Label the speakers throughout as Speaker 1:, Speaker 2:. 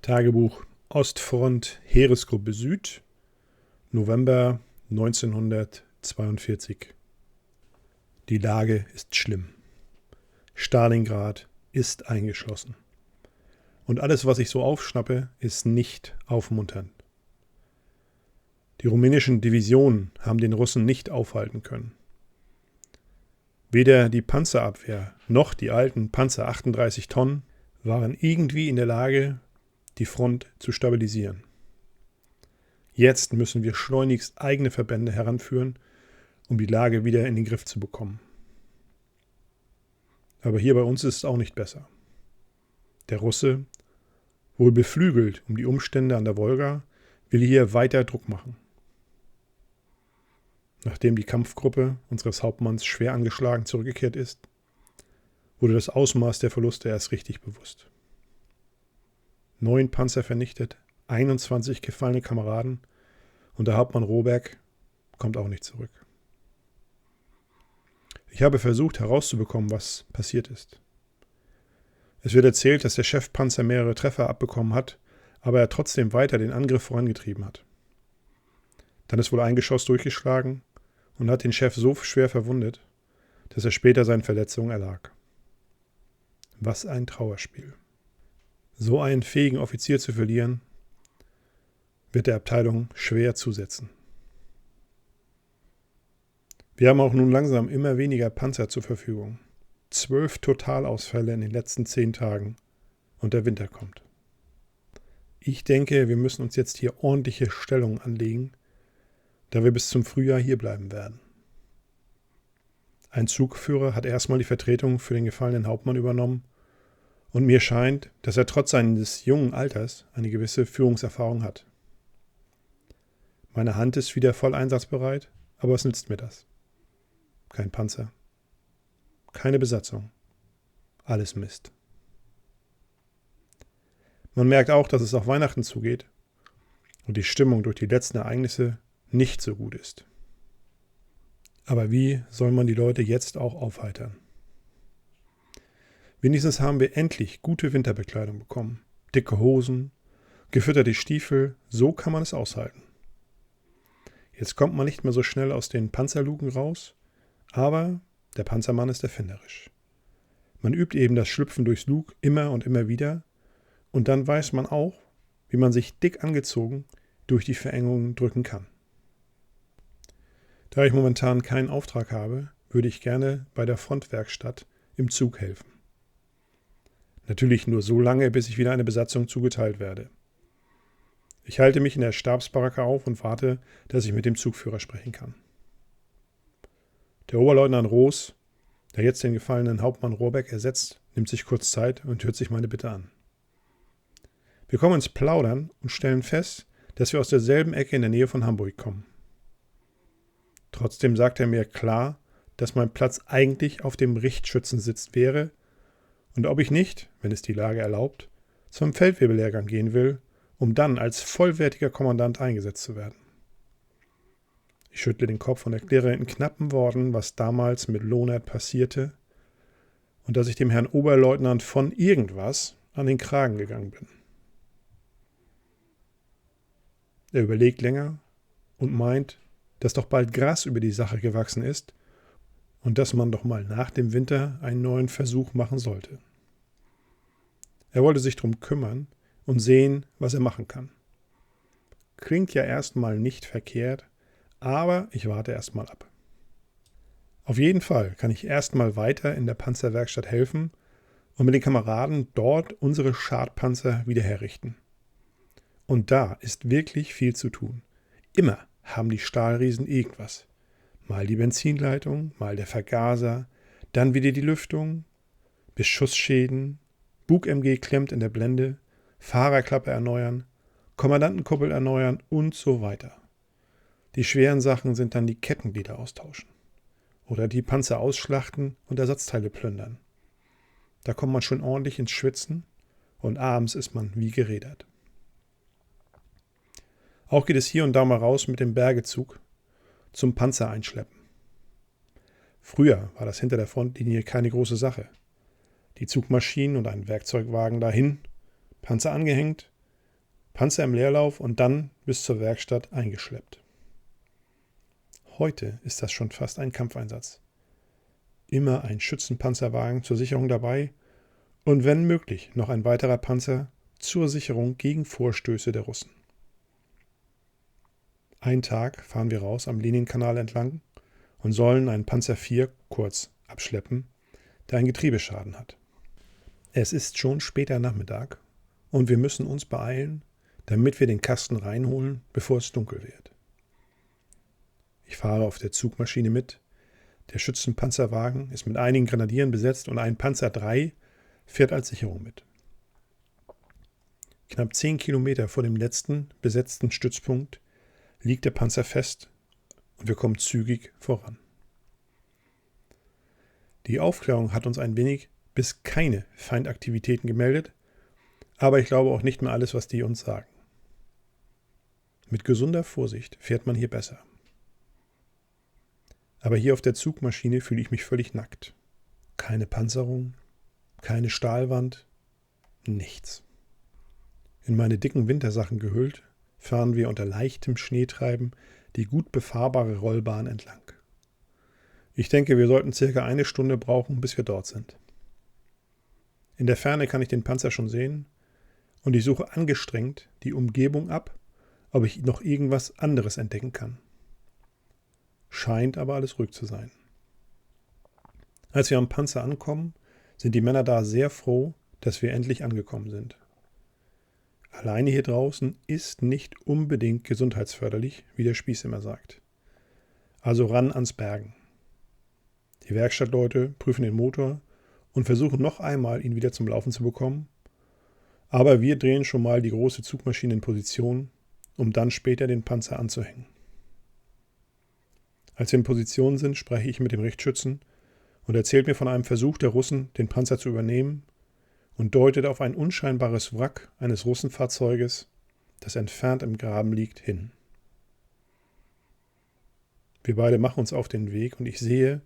Speaker 1: Tagebuch Ostfront Heeresgruppe Süd, November 1942. Die Lage ist schlimm. Stalingrad ist eingeschlossen. Und alles, was ich so aufschnappe, ist nicht aufmunternd. Die rumänischen Divisionen haben den Russen nicht aufhalten können. Weder die Panzerabwehr noch die alten Panzer 38 Tonnen waren irgendwie in der Lage, die Front zu stabilisieren. Jetzt müssen wir schleunigst eigene Verbände heranführen, um die Lage wieder in den Griff zu bekommen. Aber hier bei uns ist es auch nicht besser. Der Russe, wohl beflügelt um die Umstände an der Wolga, will hier weiter Druck machen. Nachdem die Kampfgruppe unseres Hauptmanns schwer angeschlagen zurückgekehrt ist, wurde das Ausmaß der Verluste erst richtig bewusst. 9 Panzer vernichtet, 21 gefallene Kameraden und der Hauptmann Rohberg kommt auch nicht zurück. Ich habe versucht herauszubekommen, was passiert ist. Es wird erzählt, dass der Chefpanzer mehrere Treffer abbekommen hat, aber er trotzdem weiter den Angriff vorangetrieben hat. Dann ist wohl ein Geschoss durchgeschlagen und hat den Chef so schwer verwundet, dass er später seinen Verletzungen erlag. Was ein Trauerspiel. So einen fähigen Offizier zu verlieren, wird der Abteilung schwer zusetzen. Wir haben auch nun langsam immer weniger Panzer zur Verfügung. 12 Totalausfälle in den letzten 10 Tagen und der Winter kommt. Ich denke, wir müssen uns jetzt hier ordentliche Stellungen anlegen, da wir bis zum Frühjahr hier bleiben werden. Ein Zugführer hat erstmal die Vertretung für den gefallenen Hauptmann übernommen und mir scheint, dass er trotz seines jungen Alters eine gewisse Führungserfahrung hat. Meine Hand ist wieder voll einsatzbereit, aber was nützt mir das? Kein Panzer, keine Besatzung, alles Mist. Man merkt auch, dass es auf Weihnachten zugeht und die Stimmung durch die letzten Ereignisse nicht so gut ist. Aber wie soll man die Leute jetzt auch aufheitern? Wenigstens haben wir endlich gute Winterbekleidung bekommen. Dicke Hosen, gefütterte Stiefel, so kann man es aushalten. Jetzt kommt man nicht mehr so schnell aus den Panzerluken raus, aber der Panzermann ist erfinderisch. Man übt eben das Schlüpfen durchs Lug immer und immer wieder und dann weiß man auch, wie man sich dick angezogen durch die Verengungen drücken kann. Da ich momentan keinen Auftrag habe, würde ich gerne bei der Frontwerkstatt im Zug helfen. Natürlich nur so lange, bis ich wieder eine Besatzung zugeteilt werde. Ich halte mich in der Stabsbaracke auf und warte, dass ich mit dem Zugführer sprechen kann. Der Oberleutnant Roos, der jetzt den gefallenen Hauptmann Rohrbeck ersetzt, nimmt sich kurz Zeit und hört sich meine Bitte an. Wir kommen ins Plaudern und stellen fest, dass wir aus derselben Ecke in der Nähe von Hamburg kommen. Trotzdem sagt er mir klar, dass mein Platz eigentlich auf dem Richtschützensitz wäre und ob ich nicht, wenn es die Lage erlaubt, zum Feldwebellehrgang gehen will, um dann als vollwertiger Kommandant eingesetzt zu werden. Ich schüttle den Kopf und erkläre in knappen Worten, was damals mit Lohnert passierte und dass ich dem Herrn Oberleutnant von irgendwas an den Kragen gegangen bin. Er überlegt länger und meint, dass doch bald Gras über die Sache gewachsen ist und dass man doch mal nach dem Winter einen neuen Versuch machen sollte. Er wollte sich darum kümmern und sehen, was er machen kann. Klingt ja erstmal nicht verkehrt, aber ich warte erstmal ab. Auf jeden Fall kann ich erstmal weiter in der Panzerwerkstatt helfen und mit den Kameraden dort unsere Schadpanzer wieder herrichten. Und da ist wirklich viel zu tun. Immer haben die Stahlriesen irgendwas. Mal die Benzinleitung, mal der Vergaser, dann wieder die Lüftung, Beschussschäden, Bug-MG klemmt in der Blende, Fahrerklappe erneuern, Kommandantenkuppel erneuern und so weiter. Die schweren Sachen sind dann die Kettenglieder austauschen. Oder die Panzer ausschlachten und Ersatzteile plündern. Da kommt man schon ordentlich ins Schwitzen und abends ist man wie gerädert. Auch geht es hier und da mal raus mit dem Bergezug zum Panzer einschleppen. Früher war das hinter der Frontlinie keine große Sache. Die Zugmaschinen und ein Werkzeugwagen dahin, Panzer angehängt Panzer im Leerlauf und dann bis zur Werkstatt eingeschleppt. Heute ist das schon fast ein Kampfeinsatz. Immer ein Schützenpanzerwagen zur Sicherung dabei und wenn möglich noch ein weiterer Panzer zur Sicherung gegen Vorstöße der Russen. Einen Tag fahren wir raus am Linienkanal entlang und sollen einen Panzer IV kurz abschleppen, der einen Getriebeschaden hat. Es ist schon später Nachmittag und wir müssen uns beeilen, damit wir den Kasten reinholen, bevor es dunkel wird. Ich fahre auf der Zugmaschine mit. Der Schützenpanzerwagen ist mit einigen Grenadieren besetzt und ein Panzer III fährt als Sicherung mit. Knapp 10 Kilometer vor dem letzten besetzten Stützpunkt liegt der Panzer fest und wir kommen zügig voran. Die Aufklärung hat uns ein wenig bis keine Feindaktivitäten gemeldet, aber ich glaube auch nicht mehr alles, was die uns sagen. Mit gesunder Vorsicht fährt man hier besser. Aber hier auf der Zugmaschine fühle ich mich völlig nackt. Keine Panzerung, keine Stahlwand, nichts. In meine dicken Wintersachen gehüllt, fahren wir unter leichtem Schneetreiben die gut befahrbare Rollbahn entlang. Ich denke, wir sollten circa 1 Stunde brauchen, bis wir dort sind. In der Ferne kann ich den Panzer schon sehen und ich suche angestrengt die Umgebung ab, ob ich noch irgendwas anderes entdecken kann. Scheint aber alles ruhig zu sein. Als wir am Panzer ankommen, sind die Männer da sehr froh, dass wir endlich angekommen sind. Alleine hier draußen ist nicht unbedingt gesundheitsförderlich, wie der Spieß immer sagt. Also ran ans Bergen. Die Werkstattleute prüfen den Motor und versuchen noch einmal, ihn wieder zum Laufen zu bekommen. Aber wir drehen schon mal die große Zugmaschine in Position, um dann später den Panzer anzuhängen. Als wir in Position sind, spreche ich mit dem Richtschützen und erzählt mir von einem Versuch der Russen, den Panzer zu übernehmen und deutet auf ein unscheinbares Wrack eines Russenfahrzeuges, das entfernt im Graben liegt, hin. Wir beide machen uns auf den Weg und ich sehe,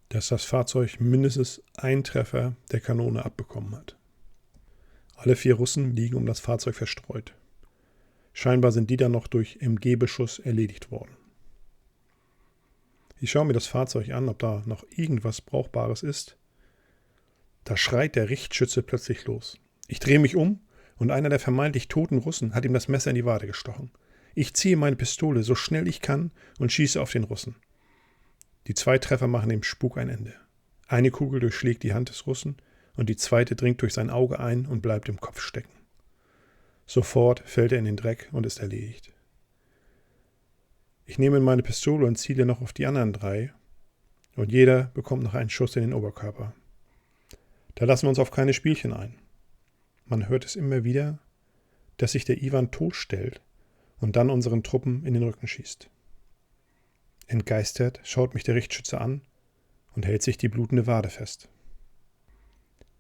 Speaker 1: dass das Fahrzeug mindestens einen Treffer der Kanone abbekommen hat. Alle 4 Russen liegen um das Fahrzeug verstreut. Scheinbar sind die dann noch durch MG-Beschuss erledigt worden. Ich schaue mir das Fahrzeug an, ob da noch irgendwas Brauchbares ist. Da schreit der Richtschütze plötzlich los. Ich drehe mich um und einer der vermeintlich toten Russen hat ihm das Messer in die Wade gestochen. Ich ziehe meine Pistole so schnell ich kann und schieße auf den Russen. Die 2 Treffer machen dem Spuk ein Ende. Eine Kugel durchschlägt die Hand des Russen und die zweite dringt durch sein Auge ein und bleibt im Kopf stecken. Sofort fällt er in den Dreck und ist erledigt. Ich nehme meine Pistole und ziele noch auf die anderen 3 und jeder bekommt noch einen Schuss in den Oberkörper. Da lassen wir uns auf keine Spielchen ein. Man hört es immer wieder, dass sich der Iwan totstellt und dann unseren Truppen in den Rücken schießt. Entgeistert schaut mich der Richtschütze an und hält sich die blutende Wade fest.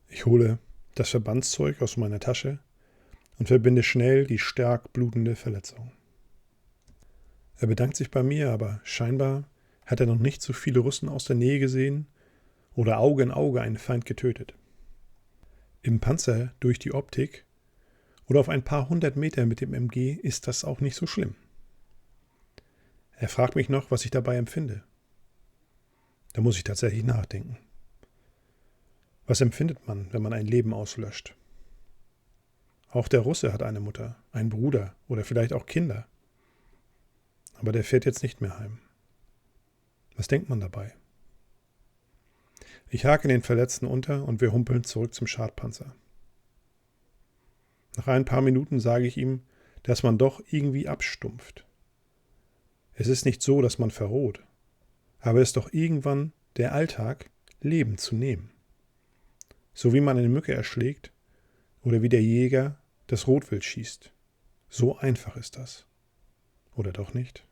Speaker 1: Ich hole das Verbandszeug aus meiner Tasche und verbinde schnell die stark blutende Verletzung. Er bedankt sich bei mir, aber scheinbar hat er noch nicht so viele Russen aus der Nähe gesehen oder Auge in Auge einen Feind getötet. Im Panzer durch die Optik oder auf ein paar 100 Meter mit dem MG ist das auch nicht so schlimm. Er fragt mich noch, was ich dabei empfinde. Da muss ich tatsächlich nachdenken. Was empfindet man, wenn man ein Leben auslöscht? Auch der Russe hat eine Mutter, einen Bruder oder vielleicht auch Kinder. Aber der fährt jetzt nicht mehr heim. Was denkt man dabei? Ich hake den Verletzten unter und wir humpeln zurück zum Schadpanzer. Nach ein paar Minuten sage ich ihm, dass man doch irgendwie abstumpft. Es ist nicht so, dass man verroht, aber es ist doch irgendwann der Alltag, Leben zu nehmen. So wie man eine Mücke erschlägt oder wie der Jäger das Rotwild schießt. So einfach ist das. Oder doch nicht?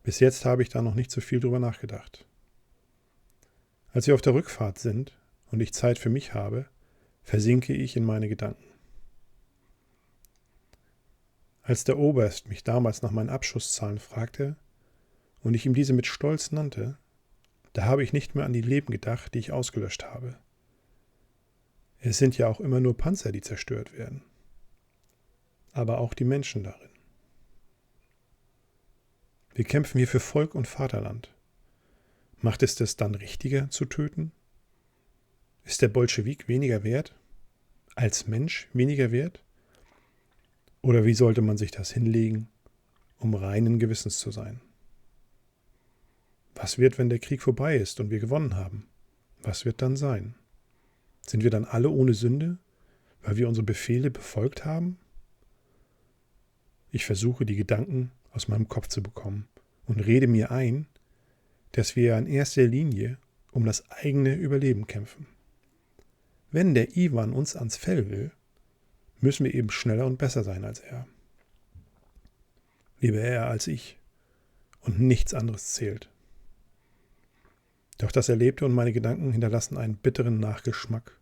Speaker 1: Bis jetzt habe ich da noch nicht so viel drüber nachgedacht. Als wir auf der Rückfahrt sind und ich Zeit für mich habe, versinke ich in meine Gedanken. Als der Oberst mich damals nach meinen Abschusszahlen fragte und ich ihm diese mit Stolz nannte, da habe ich nicht mehr an die Leben gedacht, die ich ausgelöscht habe. Es sind ja auch immer nur Panzer, die zerstört werden. aber auch die Menschen darin. Wir kämpfen hier für Volk und Vaterland. Macht es das dann richtiger zu töten? Ist der Bolschewik weniger wert? Als Mensch weniger wert? Oder wie sollte man sich das hinlegen, um reinen Gewissens zu sein? Was wird, wenn der Krieg vorbei ist und wir gewonnen haben? Was wird dann sein? Sind wir dann alle ohne Sünde, weil wir unsere Befehle befolgt haben? Ich versuche, die Gedanken aus meinem Kopf zu bekommen und rede mir ein, dass wir in erster Linie um das eigene Überleben kämpfen. Wenn der Iwan uns ans Fell will, müssen wir eben schneller und besser sein als er. Lieber er als ich. Und nichts anderes zählt. Doch das Erlebte und meine Gedanken hinterlassen einen bitteren Nachgeschmack,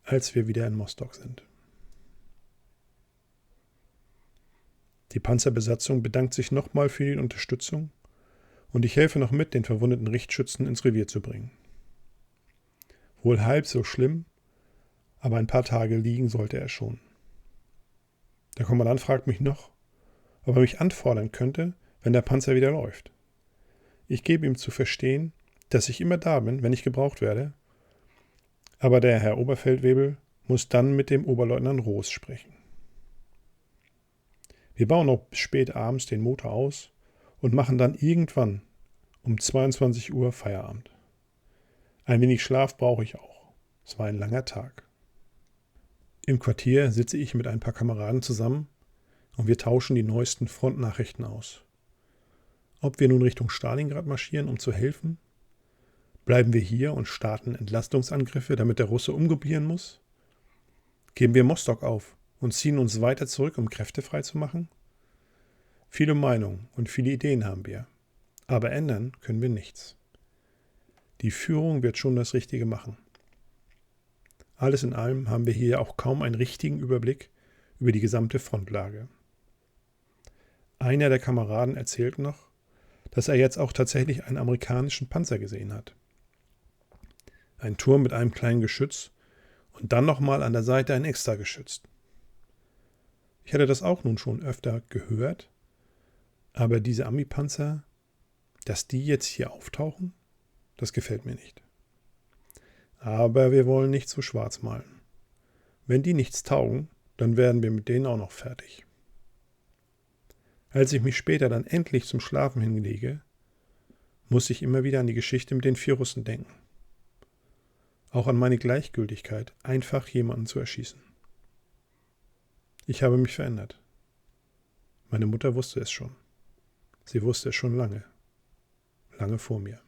Speaker 1: als wir wieder in Mostock sind. Die Panzerbesatzung bedankt sich nochmal für die Unterstützung und ich helfe noch mit, den verwundeten Richtschützen ins Revier zu bringen. Wohl halb so schlimm, aber ein paar Tage liegen sollte er schon. Der Kommandant fragt mich noch, ob er mich anfordern könnte, wenn der Panzer wieder läuft. Ich gebe ihm zu verstehen, dass ich immer da bin, wenn ich gebraucht werde, aber der Herr Oberfeldwebel muss dann mit dem Oberleutnant Roos sprechen. Wir bauen noch bis spät abends den Motor aus und machen dann irgendwann um 22 Uhr Feierabend. Ein wenig Schlaf brauche ich auch. Es war ein langer Tag. Im Quartier sitze ich mit ein paar Kameraden zusammen und wir tauschen die neuesten Frontnachrichten aus. Ob wir nun Richtung Stalingrad marschieren, um zu helfen? Bleiben wir hier und starten Entlastungsangriffe, damit der Russe umgruppen muss? Geben wir Mostock auf und ziehen uns weiter zurück, um Kräfte freizumachen? Viele Meinungen und viele Ideen haben wir, aber ändern können wir nichts. Die Führung wird schon das Richtige machen. Alles in allem haben wir hier auch kaum einen richtigen Überblick über die gesamte Frontlage. Einer der Kameraden erzählt noch, dass er jetzt auch tatsächlich einen amerikanischen Panzer gesehen hat. Ein Turm mit einem kleinen Geschütz und dann nochmal an der Seite ein extra Geschütz. Ich hatte das auch nun schon öfter gehört, aber diese Ami-Panzer, dass die jetzt hier auftauchen, das gefällt mir nicht. Aber wir wollen nicht so schwarz malen. Wenn die nichts taugen, dann werden wir mit denen auch noch fertig. Als ich mich später dann endlich zum Schlafen hinlege, muss ich immer wieder an die Geschichte mit den 4 Russen denken. Auch an meine Gleichgültigkeit, einfach jemanden zu erschießen. Ich habe mich verändert. Meine Mutter wusste es schon. Sie wusste es schon lange. Lange vor mir.